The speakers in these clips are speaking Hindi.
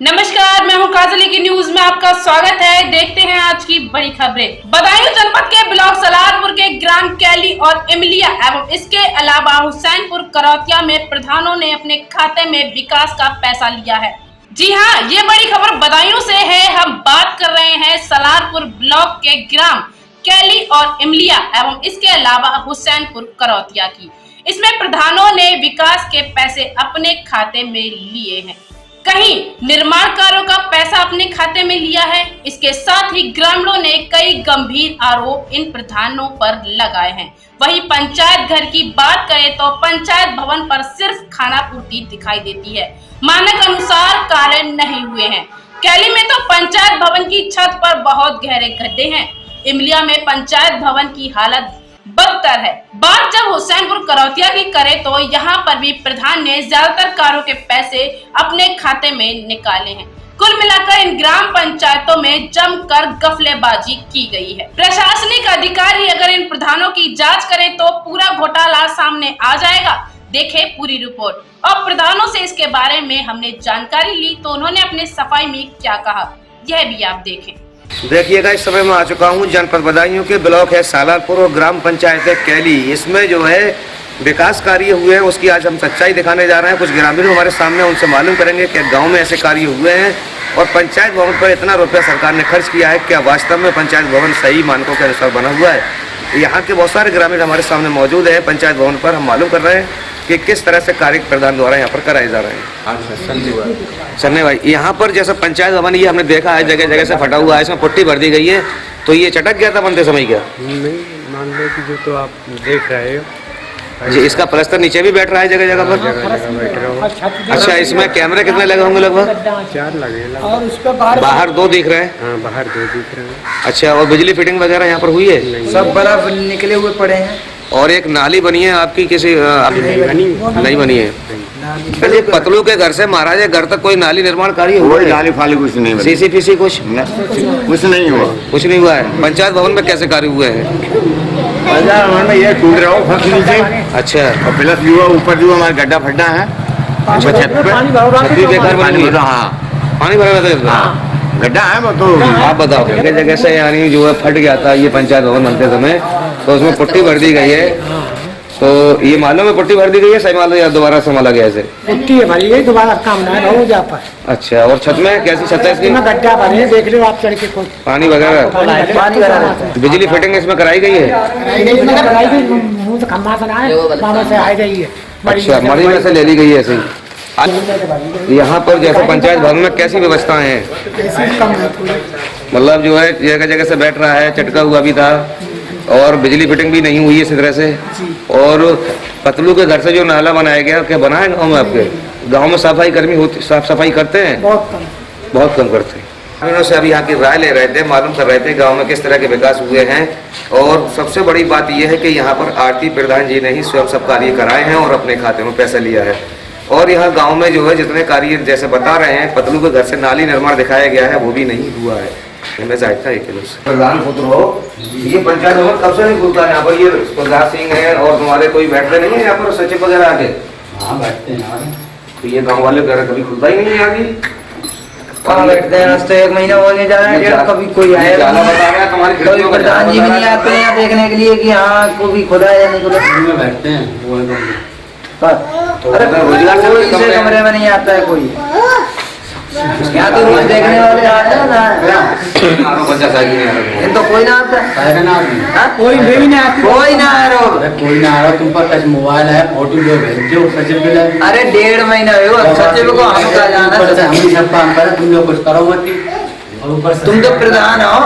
नमस्कार, मैं हूं काजली की न्यूज में आपका स्वागत है। देखते हैं आज की बड़ी खबरें। बदायूं जनपद के ब्लॉक सलारपुर के ग्राम कैली और इमलिया एवं इसके अलावा हुसैनपुर करौतिया में प्रधानों ने अपने खाते में विकास का पैसा लिया है। जी हां, ये बड़ी खबर बदायूं से है। हम बात कर रहे हैं सलारपुर ब्लॉक के ग्राम कैली और इमलिया एवं इसके अलावा हुसैनपुर करौतिया की। इसमें प्रधानों ने विकास के पैसे अपने खाते में लिए हैं। कहीं निर्माण कार्यों का पैसा अपने खाते में लिया है। इसके साथ ही ग्रामीणों ने कई गंभीर आरोप इन प्रधानों पर लगाए हैं। वहीं पंचायत घर की बात करें तो पंचायत भवन पर सिर्फ खाना पूर्ति दिखाई देती है, मानक अनुसार कार्य नहीं हुए हैं। कैली में तो पंचायत भवन की छत पर बहुत गहरे गड्ढे हैं। इमलिया में पंचायत भवन की हालत बदतर है। बात जब हुसैनपुर करौतिया की करें तो यहाँ पर भी प्रधान ने ज्यादातर कार्यों के पैसे अपने खाते में निकाले हैं। कुल मिलाकर इन ग्राम पंचायतों में जमकर गफलेबाजी की गई है। प्रशासनिक अधिकारी अगर इन प्रधानों की जांच करें तो पूरा घोटाला सामने आ जाएगा। देखें पूरी रिपोर्ट। और प्रधानों से इसके बारे में हमने जानकारी ली तो उन्होंने अपने सफाई में क्या कहा, यह भी आप देखें। देखिएगा, इस समय मैं आ चुका हूँ जनपद बदायूं के ब्लॉक है सालारपुर और ग्राम पंचायत है कैली। इसमें जो है विकास कार्य हुए हैं, उसकी आज हम सच्चाई दिखाने जा रहे हैं। कुछ ग्रामीण हमारे सामने, उनसे मालूम करेंगे कि गांव में ऐसे कार्य हुए हैं और पंचायत भवन पर इतना रुपया सरकार ने खर्च किया है। क्या वास्तव में पंचायत भवन सही मानकों के अनुसार बना हुआ है? यहाँ के बहुत सारे ग्रामीण हमारे सामने मौजूद है। पंचायत भवन पर हम मालूम कर रहे हैं कि किस तरह से कार्य प्रधान द्वारा यहाँ पर कराए जा रहे हैं। सन्ने भाई, यहाँ पर जैसा पंचायत भवन ये हमने देखा है जगह जगह से फटा हुआ है, इसमें पुट्टी भर दी गई है, तो ये चटक गया था बनते समय क्या? नहीं, मान लो कि जो तो आप देख रहे हो जी, इसका प्लास्टर नीचे भी बैठ रहा है जगह जगह पर। बैठ रहा हूँ। अच्छा, इसमें कैमरे कितने लगे होंगे? लगभग 4 लगे। और उसके बाहर 2 दिख रहे हैं। हाँ, बाहर 2 दिख रहे हैं। अच्छा, और बिजली फिटिंग वगैरह यहाँ पर हुई है? सब बल्ब निकले हुए पड़े हैं। और एक नाली बनी है आपकी किसी नहीं बनी है? अरे पतलू के घर से महाराज घर तक कोई नाली निर्माण कार्य हुआ है? नाली फाली कुछ नहीं, सीसी फीसी कुछ नहीं हुआ। कुछ नहीं हुआ है। पंचायत भवन में कैसे कार्य हुए हैं? में ये टूट रहा हो फर्श नीचे। अच्छा, और प्लस जो ऊपर जो हमारा गड्ढा फड्डा है, छत पे छतरी बेकार बनी हुई है। हाँ, पानी भरा रहता है इसमें? गड्ढा है वो तो। आप बताओ, जगह जगह से यानी जो है फट गया था ये पंचायत भवन बनते समय, तो उसमें पुट्टी भर दी गई है। तो ये मालूम है पुट्टी भर दी गई है, सही मालूम या दोबारा संभाला गया ऐसे? पुट्टी है भरी है, दोबारा काम ना हो जा पाए। अच्छा, और छत में कैसी छत है इसकी? गड्ढा भरे, देख लो आप चढ़ के कोई पानी वगैरह? बिजली फिटिंग इसमें कराई गई है? खम्मा से आ रही है। अच्छा, मरी में से ले ली गई है ऐसे। यहाँ पर जैसे पंचायत भवन में कैसी व्यवस्थाएं हैं? मतलब जो है जगह जगह से बैठ रहा है, चटका हुआ भी था और बिजली फिटिंग भी नहीं हुई है इसी तरह से। और पतलू के घर से जो नाला बनाया गया, क्या बना है गाँव में? आपके गाँव में सफाई कर्मी होती, साफ सफाई करते हैं? बहुत कम करते हैं। ग्रामीणों से अभी यहाँ की राय ले रहे थे, मालूम कर रहे थे गांव में किस तरह के विकास हुए हैं। और सबसे बड़ी बात यह है कि यहाँ पर आरती प्रधान जी ने ही स्वयं सब कार्य कराए हैं और अपने खाते में पैसा लिया है। और यहाँ गांव में जो है जितने कार्य जैसे बता रहे हैं, पतलू के घर से नाली निर्माण दिखाया गया है, वो भी नहीं हुआ है। मैं जायता है प्रधान पुत्र हो, ये पंचायत भवन कब से नहीं खुलता है यहाँ पर? ये प्रधान सिंह है और तुम्हारे कोई बैठते नहीं है यहाँ पर सचिव वगैरह आके? हाँ, बैठते हैं। तो ये गाँव वाले घर कभी खुलता ही नहीं है आगे? कहाँ बैठते हैं? तो 1 महीना होने जा रहा है, कभी कोई आया बता रहा है तुम्हारी कोई प्रधान जी भी नहीं आते हैं यहाँ देखने के लिए कि हाँ को भी खुदा है या नहीं खुदा। बैठते हैं अरे रोजगार से कोई कमरे में नहीं आता है कोई। यहाँ तो रोज देखने वाले आते हैं ना, तो कोई ना आता है। कोई भी ना, कोई ना आ रहा। तुम पर टच मोबाइल है, फोटो जो भेजते हो सचिव के लिए। अरे 1.5 महीना हुआ, सचिव को हम कहा जाना। हम ही सब काम करें, तुम लोग कुछ करो मत। तुम तो प्रधान हो।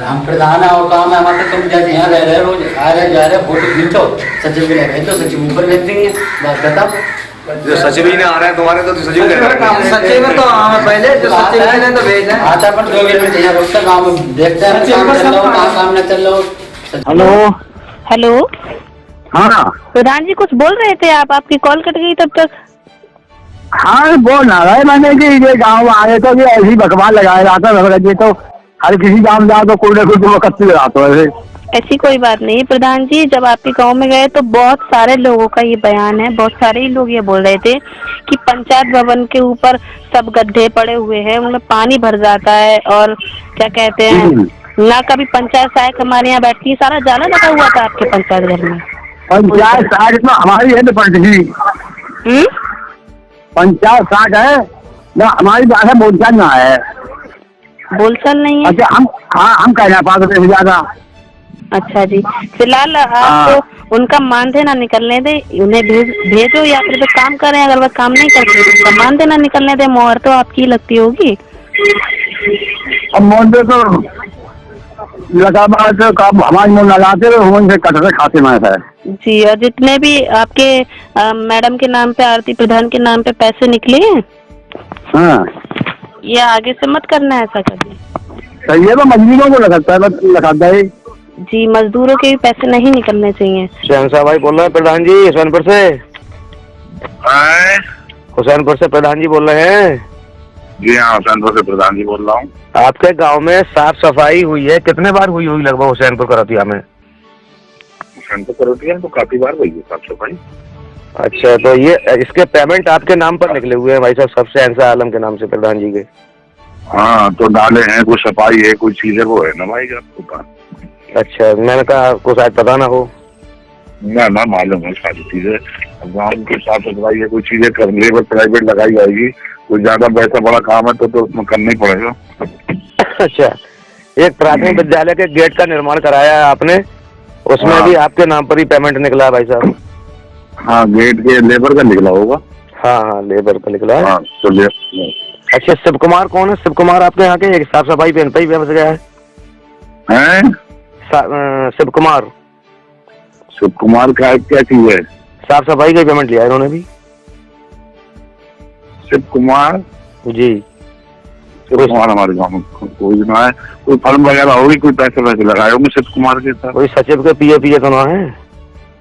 हम प्रधान है और काम है हमारा। तुम जैसे यहाँ रह रहे हो, रोज आ रहे जा रहे, फोटो खींचो, सचिव के लिए भेजो, सचिव ऊपर भेज देंगे। बात बताओ, जो सचिव ही ना आ रहे हैं तुम्हारे तो सचिव कह रहे हैं। सचिव तो हमें पहले जो सचिव ने तो भेजा आता पर 2 मिनट में चाहिए, रोज का काम देखते हैं, काम चल रहा हो, काम न चल रहा हो। हेलो। हेलो, हाँ प्रधान जी कुछ बोल रहे थे आप, आपकी कॉल कट गई तब तक। हाँ, बोल रहा है मैंने कि ये गाँव आए तो ये ऐसी भगवान लगाया जाता है। तो हर किसी गाँव जाओ तो कोई ना कोई वक्त लगाते हो ऐसे। ऐसी कोई बात नहीं प्रधान जी, जब आपके गांव में गए तो बहुत सारे लोगों का ये बयान है, बहुत सारे ही लोग ये बोल रहे थे कि पंचायत भवन के ऊपर सब गड्ढे पड़े हुए हैं, उनमें पानी भर जाता है और क्या कहते हैं ना, कभी पंचायत सहायक हमारे यहाँ बैठती है, सारा जाला लगा हुआ था आपके पंचायत घर में। पंचायत सहायक में हमारी है पंडित जी, पंचायत सहायक है ना, हमारी बात है, बोलचाल ना है, बोलचाल नहीं है। अच्छा हम कहना पास हो ज्यादा। अच्छा जी, फिलहाल आप उनका मानदेय ना निकलने दे, उन्हें भेजो या फिर वे काम करें, अगर वह काम नहीं करते तो उनका मानदेय ना निकलने दे, मोहर तो आपकी लगती होगी। अब मानदेय तो लगा तो काम हमारी मुँह लगाते रहे, उनसे कटरे खाते में है जी। और जितने भी आपके मैडम के नाम पे, आरती प्रधान के नाम पे पैसे निकले हैं, हाँ, ये आगे से मत करना है ऐसा कभी। सही है, तो मजदूरों को लगाता है जी, मजदूरों के भी पैसे नहीं निकलने चाहिए। शहनशाह भाई बोल रहे हैं प्रधान जी हुसैनपुर से। हुसैनपुर से प्रधान जी बोल रहे हैं। जी हाँ, हुसैनपुर से प्रधान जी बोल रहा हूँ। आपके गांव में साफ सफाई हुई है, कितने बार हुई होगी लगभग हुसैनपुर करौतिया में? हुसैनपुर करौतिया तो काफी बार हुई है साफ सफाई। अच्छा, तो ये इसके पेमेंट आपके नाम पर निकले हुए हैं भाई साहब, सबसे शहनशाह आलम के नाम से प्रधान जी के। हाँ, तो डाले हैं, कुछ सफाई है, कुछ चीजें वो है ना भाई आपको कहा। अच्छा, मैंने कहा आपको शायद पता ना हो। ना मालूम है सारी चीजें, गाँव की साफ सफाई है, कुछ चीजें कर लेबर प्राइवेट लगाई जाएगी, कोई ज्यादा पैसा बड़ा काम है तो उसमें करना ही पड़ेगा। अच्छा, एक प्राथमिक विद्यालय के गेट का निर्माण कराया है आपने, उसमें हाँ। भी आपके नाम पर ही पेमेंट निकला है भाई साहब? हाँ, गेट के लेबर का निकला होगा। हाँ, लेबर का निकला है। हाँ, तो अच्छा, शिव कुमार कौन है? शिव कुमार आपके यहाँ के साफ सफाई पे ही बस गया है? शिव कुमार का क्या चीज है? साफ सफाई का पेमेंट लिया इन्होंने भी। शिव कुमार जी, शिव कुमार हमारे गाँव में कोई ना है, कोई फर्म वगैरह होगी, कोई पैसे लगाए होंगे शिव कुमार के साथ। कोई सचिव के पीए तो ना है?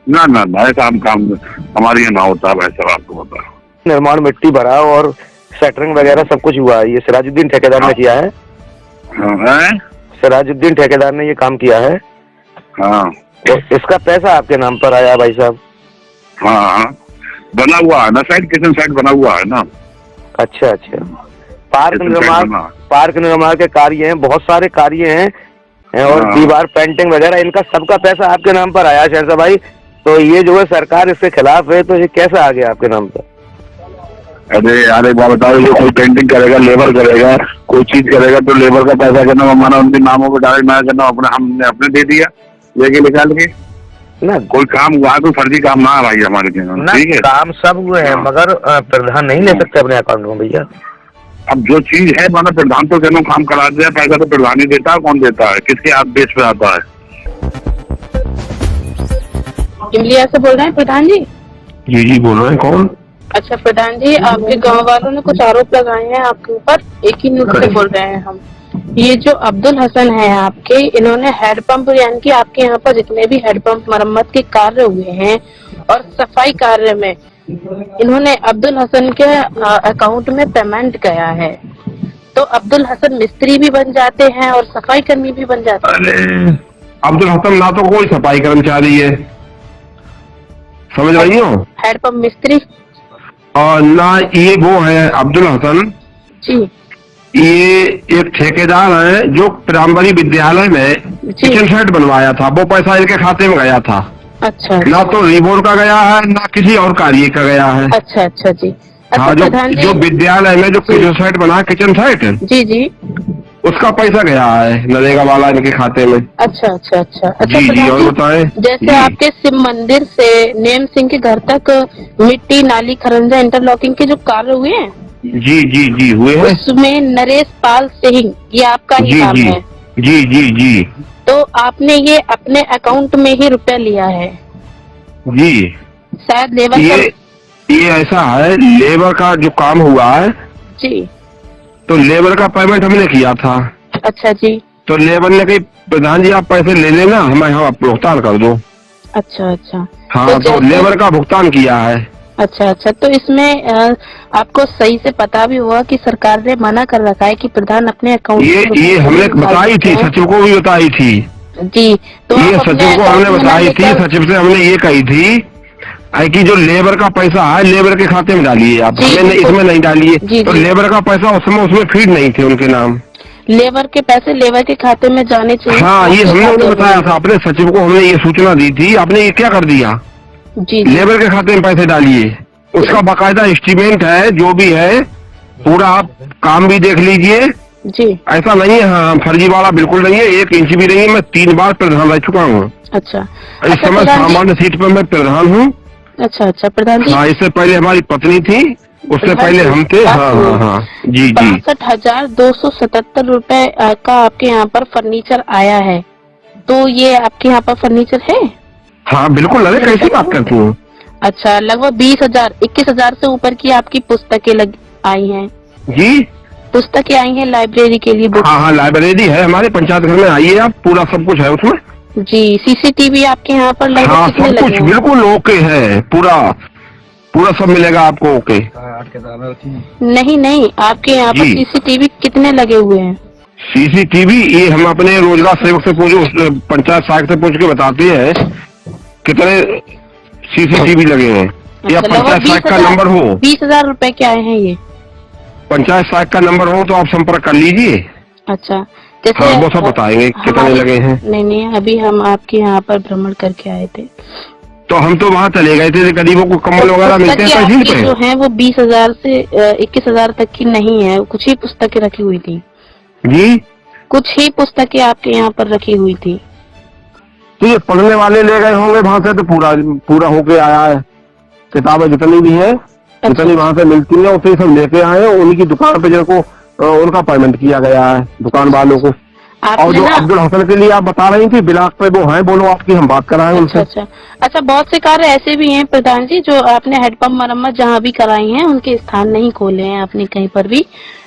ना ऐसा काम हमारे यहाँ ना होता है सर, आपको बता। निर्माण मिट्टी भरा और सेटरिंग वगैरह सब कुछ हुआ है, ये सिराजुद्दीन ठेकेदार ने किया है। सिराजुद्दीन ठेकेदार ने ये काम किया है। हाँ, तो इसका पैसा आपके नाम पर आया भाई साहब? हाँ, बना हुआ है ना, साइड किचन साइड बना हुआ है ना। अच्छा, पार्क निर्माण के कार्य हैं, बहुत सारे कार्य हैं और दीवार पेंटिंग वगैरह, इनका सबका पैसा आपके नाम पर आया शहनशाह भाई। तो ये जो है सरकार इसके खिलाफ है, तो ये कैसे आ गया आपके नाम पर? अरे यार एक बात बताओ, जो कोई पेंटिंग करेगा, लेबर करेगा, कोई चीज करेगा तो लेबर का पैसा करना हमारा उनके नामों पर डायरेक्ट ना करना, हमने अपने दे दिया लेके निकाल के ना। कोई काम हुआ तो फर्जी काम ना है भाई हमारे यहाँ, ठीक है? काम सब हुए हैं, मगर प्रधान नहीं ले सकते अपने अकाउंट में भैया। अब जो चीज है माना प्रधान तो कहना काम करा दिया, पैसा तो प्रधान ही देता है, कौन देता है, किसके हाथ बेस पे आता है? इमलिया से बोल रहे हैं प्रधान जी? जी बोल रहे हैं, कौन? अच्छा प्रधान जी, आपके गांव वालों ने कुछ आरोप लगाए हैं आपके ऊपर, एक ही न्यूज से बोल रहे हैं हम। ये जो अब्दुल हसन है आपके, इन्होंने हेडपंप, यानी कि आपके यहाँ पर जितने भी हेडपंप मरम्मत के कार्य हुए हैं और सफाई कार्य में इन्होंने अब्दुल हसन के अकाउंट में पेमेंट गया है। तो अब्दुल हसन मिस्त्री भी बन जाते हैं और सफाई कर्मी भी बन जाते हैं। अरे अब्दुल हसन ना तो कोई सफाई कर्मचारी है, समझ रही हो? हेडपंप मिस्त्री और ना ये वो है अब्दुल हसन जी, ये एक ठेकेदार है जो प्राइमरी विद्यालय में किचन सेट बनवाया था, वो पैसा इनके खाते में गया था। अच्छा, ना तो रिबोर का गया है, ना किसी और कार्य का गया है। अच्छा जी। अच्छा हाँ, प्रधान जी, जो विद्यालय में जो किचन सेट बना, किचन सेट जी, उसका पैसा गया है नरेगा वाला इनके खाते में। अच्छा जी, और बताए जैसे आपके शिव मंदिर से नेम सिंह के घर तक मिट्टी नाली खरंजा इंटरलॉकिंग के जो कार्य हुए हैं, जी हुए हैं, उसमें नरेश पाल सिंह ये आपका ही नाम है? जी। तो आपने ये अपने अकाउंट में ही रुपया लिया है? जी, शायद लेबर ये ऐसा है, लेबर का जो काम हुआ है जी, तो लेबर का पेमेंट हमने किया था। अच्छा जी। तो लेबर ने कही प्रधान जी आप पैसे ले लेना, हमें हम भुगतान कर दो। अच्छा हाँ, तो लेबर का भुगतान किया है। अच्छा, तो इसमें आपको सही से पता भी हुआ कि सरकार ने मना कर रखा है कि प्रधान अपने अकाउंट ये हमने बताई थी, सचिव को भी बताई थी। जी, तो ये आप अपने सचिव को अकाउंट हमने में ना बताई थी, लेकर- सचिव से हमने ये कही थी कि जो लेबर का पैसा है लेबर के खाते में डालिए आप, जी, हमें नहीं, बिल्कुल। इसमें नहीं डालिए। जी, तो जी। लेबर का पैसा उसमें फीड नहीं थे उनके नाम। लेबर के पैसे लेबर के खाते में जाने चाहिए। हाँ, ये आपके हमने खाते उन्हें में बताया नहीं। था, अपने सचिव को हमने ये सूचना दी थी, आपने ये क्या कर दिया? जी जी लेबर के खाते में पैसे डालिए, उसका बाकायदा एस्टीमेट है, जो भी है पूरा आप काम भी देख लीजिए। जी। ऐसा नहीं है, हाँ फर्जीवाड़ा बिल्कुल नहीं है, 1 इंच भी नहीं है। मैं 3 बार प्रधान रह चुका हूँ। अच्छा इस अच्छा समय प्रधान जी, सामान्य सीट पर मैं प्रधान हूँ। अच्छा अच्छा प्रधान जी, हाँ, इससे पहले हमारी पत्नी थी, उससे पहले हम थे। हाँ हाँ हाँ, जी जी। 62,277 रुपए का आपके यहाँ पर फर्नीचर आया है, तो ये आपके यहाँ पर फर्नीचर है? हाँ बिल्कुल, अरे कैसी बात करती हूँ? अच्छा, लगभग 20,000 21,000 से ऊपर की आपकी पुस्तकें आई हैं। जी पुस्तकें आई हैं लाइब्रेरी के लिए, बुक। हाँ हाँ, लाइब्रेरी है हमारे पंचायत घर में, आइए आप, पूरा सब कुछ है उसमें। जी, सीसीटीवी आपके यहाँ पर लगभग हाँ, कितने सब लगे कुछ हैं? बिल्कुल ओके है, पूरा सब मिलेगा आपको ओके। नहीं नहीं, आपके यहाँ पर जी। सीसीटीवी कितने लगे हुए हैं? सीसीटीवी ये हम अपने रोजगार सेवक से पूछो, पंचायत सहायक से पूछ के बताते हैं कितने सीसीटीवी लगे हैं, या अच्छा, लगभग पंचायत सहायक का नंबर हो, 20,000 रुपए के आए हैं ये। पंचायत सहायक का नंबर हो तो आप संपर्क कर लीजिए। अच्छा, जैसे हाँ, वो सब बताएंगे कितने हमारे- लगे हैं। नहीं नहीं, अभी हम आपके यहाँ पर भ्रमण करके आए थे, तो हम तो वहाँ चले गए थे, गरीबों को कंबल वगैरह मिलते हैं पुस्तकें तहसील आपकी जो पे। हैं वो 20,000 से 21,000 तक की नहीं है, कुछ ही पुस्तकें रखी हुई थी, जी, कुछ ही पुस्तकें आपके यहाँ पर रखी हुई थी। तो ये पढ़ने वाले ले गए होंगे वहाँ से, तो पूरा होके आया है। किताबें जितनी भी है, जितनी वहाँ से मिलती है उसे सब लेके आए हैं, उन्हीं की दुकान पे जिनको उनका पेमेंट किया गया है, दुकान वालों को। और आपने जो ना, अब्दुल हसन के लिए आप बता रही थी बिलास पे, वो है, बोलो आपकी, हम बात कराएं अच्छा उनसे। अच्छा अच्छा, बहुत से कार्य ऐसे भी हैं प्रधान जी जो आपने हेडपंप मरम्मत जहाँ भी कराई हैं उनके स्थान नहीं खोले हैं आपने कहीं पर भी,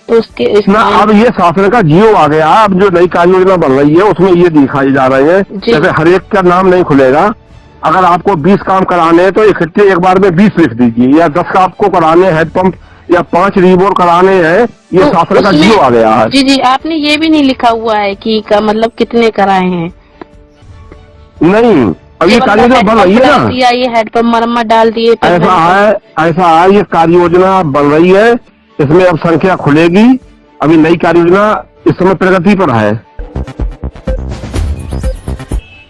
तो उसके ना अब ये शासन का जियो आ गया, अब जो नई कार्य योजना बन रही है उसमें ये दिखाई जा रहे हैं, जी। जैसे हर एक का नाम नहीं खुलेगा। अगर आपको 20 काम कराने हैं तो इकट्ठे एक बार में 20 लिख दीजिए, या 10 का आपको कराने हैं हेडपंप, या 5 रिबोर कराने हैं, ये तो शासन का उसमें- जियो आ गया है। जी जी, आपने ये भी नहीं लिखा हुआ है कि का मतलब कितने कराए हैं? नहीं, अब ये कार्य योजना बन रही है ना, दिया, ये हेडपंप मरम्मत डाल दिए, ऐसा है, ये कार्य योजना बन रही है, इसमें अब संख्या खुलेगी। अभी नई कार्य योजना इस समय प्रगति पर है।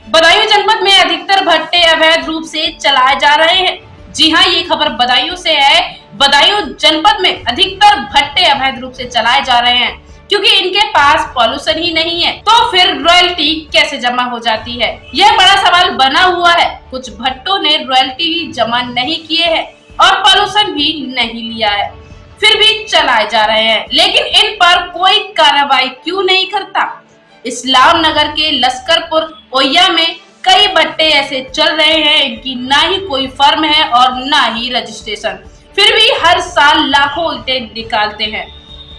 बदायूं जनपद में अधिकतर भट्टे अवैध रूप से चलाए जा रहे हैं। जी हाँ, ये खबर बदायूं से है। बदायूं जनपद में अधिकतर भट्टे अवैध रूप से चलाए जा रहे हैं, क्योंकि इनके पास पॉल्यूशन ही नहीं है, तो फिर रॉयल्टी कैसे जमा हो जाती है, यह बड़ा सवाल बना हुआ है। कुछ भट्टों ने रॉयल्टी ही जमा नहीं किए हैं और पॉल्यूशन भी नहीं लिया है, फिर भी चलाए जा रहे हैं, लेकिन इन पर कोई कार्रवाई क्यों नहीं करता? इस्लाम नगर के लश्करपुर ओया में कई भट्टे ऐसे चल रहे हैं, इनकी ना ही कोई फर्म है और ना ही रजिस्ट्रेशन, फिर भी हर साल लाखों ईंटें निकालते हैं।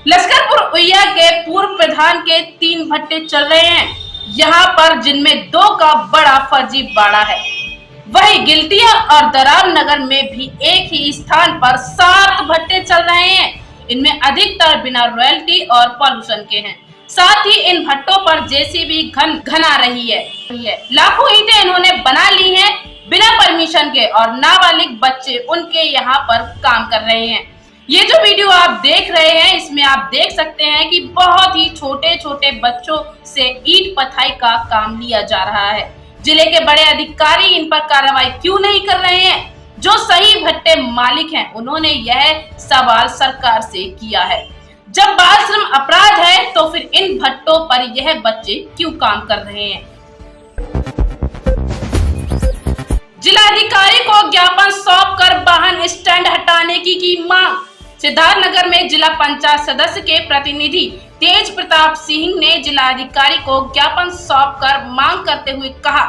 लश्करपुर ओया के पूर्व प्रधान के 3 भट्टे चल रहे हैं यहाँ पर, जिनमें 2 का बड़ा फर्जी बाड़ा है। वही गिलटिया और दरार नगर में भी एक ही स्थान पर 7 भट्टे चल रहे हैं, इनमें अधिकतर बिना रॉयल्टी और पॉल्यूशन के हैं। साथ ही इन भट्टों पर जेसीबी घना रही है। लाखों ईंटें इन्होंने बना ली हैं बिना परमिशन के, और नाबालिग बच्चे उनके यहाँ पर काम कर रहे हैं। ये जो वीडियो आप देख रहे हैं, इसमें आप देख सकते हैं कि बहुत ही छोटे छोटे बच्चों से ईंट पथाई का काम लिया जा रहा है। जिले के बड़े अधिकारी इन पर कार्रवाई क्यों नहीं कर रहे हैं? जो सही भट्टे मालिक हैं, उन्होंने यह सवाल सरकार से किया है। जब बाल श्रम अपराध है तो फिर इन भट्टों पर यह बच्चे क्यों काम कर रहे हैं? जिलाधिकारी को ज्ञापन सौंपकर वाहन स्टैंड हटाने की मांग। सिद्धार्थनगर में जिला पंचायत सदस्य के प्रतिनिधि तेज प्रताप सिंह ने जिलाधिकारी को ज्ञापन सौंपकर मांग करते हुए कहा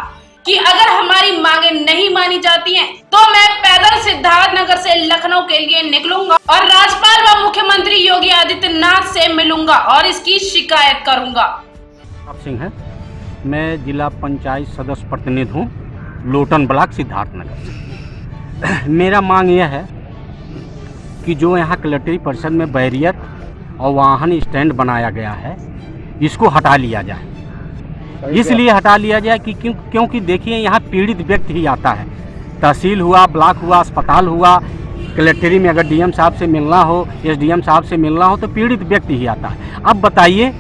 कि अगर हमारी मांगे नहीं मानी जाती हैं, तो मैं पैदल सिद्धार्थनगर से लखनऊ के लिए निकलूंगा और राज्यपाल व मुख्यमंत्री योगी आदित्यनाथ से मिलूंगा और इसकी शिकायत करूंगा। सिंह है, मैं जिला पंचायत सदस्य प्रतिनिधि हूँ, लोटन ब्लॉक सिद्धार्थनगर से। मेरा मांग यह है कि जो यहाँ कलेक्ट्री परिषद में बैरियर और वाहन स्टैंड बनाया गया है, इसको हटा लिया जाए। इसलिए हटा लिया जाए कि क्योंकि देखिए यहाँ पीड़ित व्यक्ति ही आता है। तहसील हुआ, ब्लॉक हुआ, अस्पताल हुआ, कलेक्ट्री में अगर डीएम साहब से मिलना हो, एसडीएम साहब से मिलना हो तो पीड़ित व्यक्ति ही आता है। अब बताइए,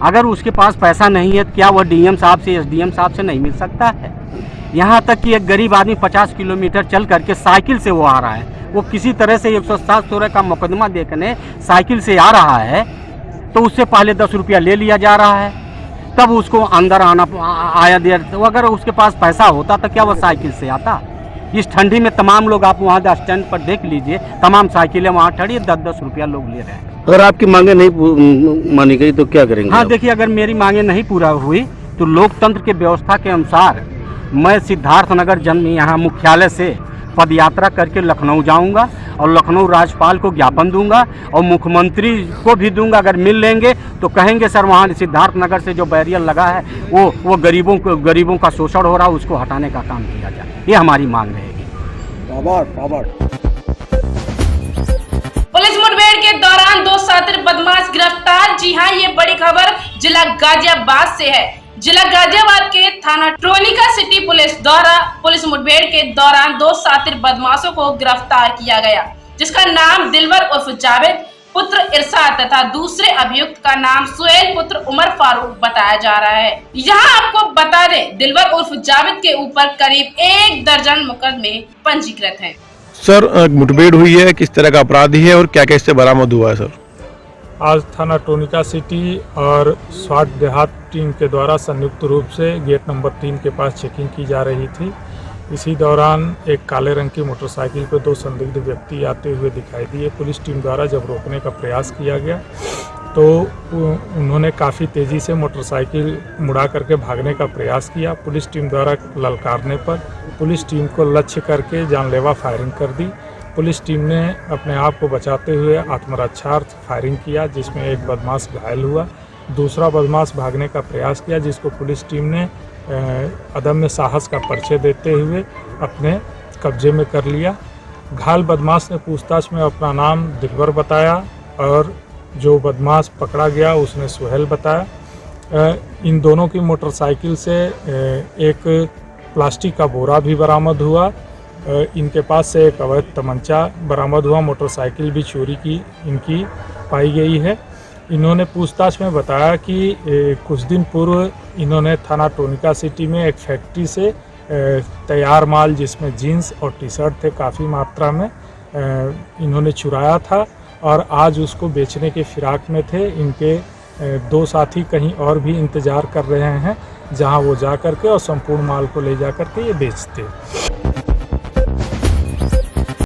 अगर उसके पास पैसा नहीं है तो क्या वह डीएम साहब से, एसडीएम साहब से नहीं मिल सकता है? यहाँ तक कि एक गरीब आदमी 50 किलोमीटर चल करके साइकिल से वो आ रहा है, वो किसी तरह से 107 का मुकदमा देखने साइकिल से आ रहा है, तो उससे पहले 10 रुपया ले लिया जा रहा है, तब उसको अंदर आना आया देर। तो अगर उसके पास पैसा होता तो क्या वो साइकिल से आता? इस ठंडी में तमाम लोग, आप वहाँ स्टैंड पर देख लीजिए, तमाम साइकिलें वहाँ खड़ी, 10-10 रुपया लोग ले रहे हैं। अगर आपकी मांगे नहीं मानी गई तो क्या करेंगे? हाँ देखिए, अगर मेरी मांगे नहीं पूरा हुई तो लोकतंत्र के व्यवस्था के अनुसार मैं सिद्धार्थनगर जन्म यहाँ मुख्यालय से पद यात्रा करके लखनऊ जाऊंगा और लखनऊ राज्यपाल को ज्ञापन दूंगा और मुख्यमंत्री को भी दूंगा। अगर मिल लेंगे तो कहेंगे सर वहाँ सिद्धार्थनगर से जो बैरियर लगा है वो गरीबों का शोषण हो रहा है, उसको हटाने का काम किया जाए। ये हमारी मांग रहेगी। पुलिस मुठभेड़ के दौरान 2 शातिर बदमाश गिरफ्तार। जी हां, ये बड़ी खबर जिला गाजियाबाद से है। जिला गाजियाबाद के थाना ट्रोनिका सिटी पुलिस द्वारा पुलिस मुठभेड़ के दौरान 2 शातिर बदमाशों को गिरफ्तार किया गया, जिसका नाम दिलवर उर्फ जावेद पुत्र इरशाद तथा दूसरे अभियुक्त का नाम सुहेल पुत्र उमर फारूक बताया जा रहा है। यहाँ आपको बता दें, दिलवर उर्फ जावेद के ऊपर करीब 1 दर्जन मुकदमे पंजीकृत हैं। सर, मुठभेड़ हुई है, किस तरह का अपराधी है और क्या क्या इससे बरामद हुआ है? सर, आज थाना टोनिका सिटी और स्वाट देहात टीम के द्वारा संयुक्त रूप से गेट नंबर 3 के पास चेकिंग की जा रही थी। इसी दौरान एक काले रंग की मोटरसाइकिल पर 2 संदिग्ध व्यक्ति आते हुए दिखाई दिए। पुलिस टीम द्वारा जब रोकने का प्रयास किया गया तो उन्होंने काफ़ी तेज़ी से मोटरसाइकिल मुड़ा करके भागने का प्रयास किया। पुलिस टीम द्वारा ललकारने पर पुलिस टीम को लक्ष्य करके जानलेवा फायरिंग कर दी। पुलिस टीम ने अपने आप को बचाते हुए आत्मरक्षार्थ फायरिंग किया, जिसमें एक बदमाश घायल हुआ। दूसरा बदमाश भागने का प्रयास किया, जिसको पुलिस टीम ने अदम्य साहस का परिचय देते हुए अपने कब्जे में कर लिया। घायल बदमाश ने पूछताछ में अपना नाम दिलवर बताया और जो बदमाश पकड़ा गया उसने सुहेल बताया। इन दोनों की मोटरसाइकिल से एक प्लास्टिक का बोरा भी बरामद हुआ। इनके पास से एक अवैध तमंचा बरामद हुआ। मोटरसाइकिल भी चोरी की इनकी पाई गई है। इन्होंने पूछताछ में बताया कि कुछ दिन पूर्व इन्होंने थाना टोनिका सिटी में एक फैक्ट्री से तैयार माल जिसमें जीन्स और टी शर्ट थे काफ़ी मात्रा में इन्होंने चुराया था और आज उसको बेचने के फिराक में थे। इनके 2 साथी कहीं और भी इंतज़ार कर रहे हैं, जहां वो जा कर के और संपूर्ण माल को ले जा कर के ये बेचते।